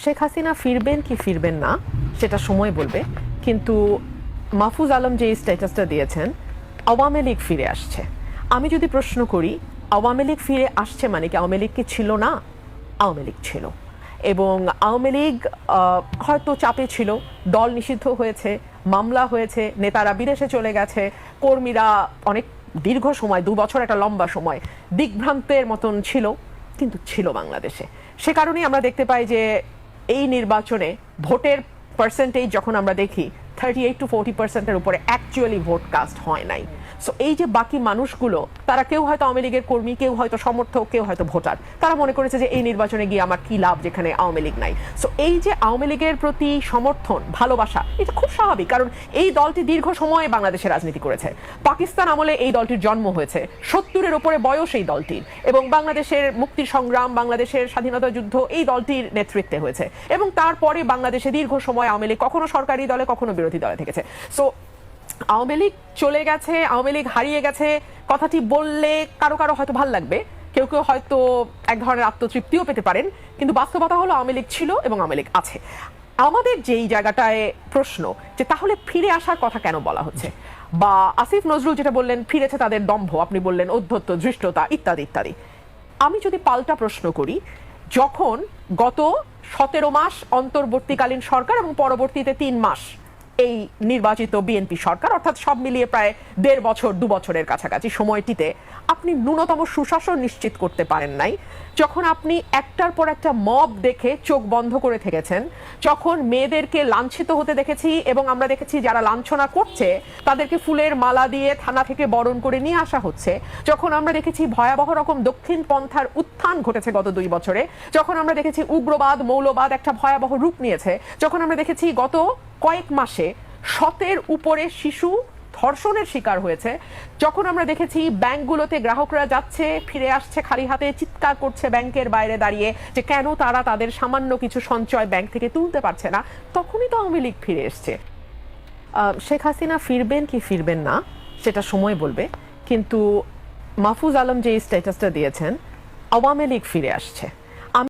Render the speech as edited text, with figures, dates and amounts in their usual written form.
শেখ হাসিনা ফিরবেন কি ফিরবেন না সেটা সময় বলবে, কিন্তু মাহফুজ আলম যে স্ট্যাটাসটা দিয়েছেন আওয়ামী লীগ ফিরে আসছে। আমি যদি প্রশ্ন করি আওয়ামী লীগ ফিরে আসছে মানে কি আওয়ামী লীগ কি ছিল না? আওয়ামী লীগ ছিল, এবং আওয়ামী লীগ হয়তো চাপে ছিল, দল নিষিদ্ধ হয়েছে, মামলা হয়েছে, নেতারা বিদেশে চলে গেছে, কর্মীরা অনেক দীর্ঘ সময় 2 বছর একটা লম্বা সময় দিগ্ভ্রান্তের মতন ছিল, কিন্তু ছিল বাংলাদেশে। সে কারণেই আমরা দেখতে পাই যে এই নির্বাচনে ভোটের পার্সেন্টেজ যখন আমরা দেখি 38 to 40% উপরে অ্যাকচুয়ালি ভোট কাস্ট হয় নাই। সো এই যে বাকি মানুষগুলো, তারা কেউ হয়তো আওয়ামী লীগের কর্মী, কেউ হয়তো সমর্থক, কেউ হয়তো ভোটার, তারা মনে করেছে যে এই নির্বাচনে গিয়ে আমার কি লাভ যেখানে আওয়ামী লীগ নাই। সো এই যে আওয়ামী লীগের প্রতি সমর্থন, ভালোবাসা, এটা খুব স্বাভাবিক, কারণ এই দলটি দীর্ঘ সময় বাংলাদেশে রাজনীতি করেছে। পাকিস্তান আমলে এই দলটির জন্ম হয়েছে, 70-এর উপরে বয়স এই দলটির, এবং বাংলাদেশের মুক্তি সংগ্রাম, বাংলাদেশের স্বাধীনতা যুদ্ধ এই দলটির নেতৃত্বে হয়েছে, এবং তারপরে বাংলাদেশে দীর্ঘ সময় আওয়ামী লীগ কখনো সরকারি দলে কখনো বিরোধী দলে থেকেছে। সো আওয়ামী লীগ চলে গেছে, আওয়ামী লীগ হারিয়ে গেছে কথাটি বললে কারো কারো হয়তো ভাল লাগবে, কেউ কেউ হয়তো এক ধরনের আত্মতৃপ্তিও পেতে পারেন, কিন্তু বাস্তবতা হলো আওয়ামী লীগ ছিল এবং আওয়ামী লীগ আছে। আমাদের যেই জায়গাটায় প্রশ্ন যে তাহলে ফিরে আসার কথা কেন বলা হচ্ছে, বা আসিফ নজরুল যেটা বললেন ফিরেছে তাদের দম্ভ, আপনি বললেন ঔদ্ধত্য, ধৃষ্টতা, ইত্যাদি ইত্যাদি। আমি যদি পাল্টা প্রশ্ন করি, যখন গত 17 মাস অন্তর্বর্তীকালীন সরকার এবং পরবর্তীতে 3 মাস এই নির্বাচিত বিএনপি সরকার, অর্থাৎ সব মিলিয়ে প্রায় 1.5 বছর 2 বছরের কাছাকাছি সময়টিতে আপনি ন্যূনতম সুশাসন নিশ্চিত করতে পারেন নাই, যখন আপনি একটার পর একটা মব দেখে চোখ বন্ধ করে থেকেছেন, যখন মেয়েদেরকে লাঞ্ছিত হতে দেখেছি এবং আমরা দেখেছি যারা লাঞ্ছনা করছে তাদেরকে ফুলের মালা দিয়ে থানা থেকে বরণ করে নিয়ে আসা হচ্ছে, যখন আমরা দেখেছি ভয়াবহ রকম দক্ষিণ পন্থার উত্থান ঘটেছে গত 2 বছরে, যখন আমরা দেখেছি উগ্রবাদ, মৌলবাদ একটা ভয়াবহ রূপ নিয়েছে, যখন আমরা দেখেছি গত কয়েক মাসে 100-এর উপরে শিশু ধর্ষণের শিকার হয়েছে, যখন আমরা দেখেছি ব্যাংকগুলোতে গ্রাহকরা যাচ্ছে ফিরে আসছে খালি হাতে, চিৎকার করছে ব্যাংকের বাইরে দাঁড়িয়ে যে কেন তারা তাদের সামান্য কিছু সঞ্চয় ব্যাংক থেকে তুলতে পারছে না, তখনই তো আওয়ামী লীগ ফিরে এসছে। শেখ হাসিনা ফিরবেন কি ফিরবেন না সেটা সময় বলবে, কিন্তু মাহফুজ আলম যে স্ট্যাটাসটা দিয়েছেন আওয়ামী লীগ ফিরে আসছে।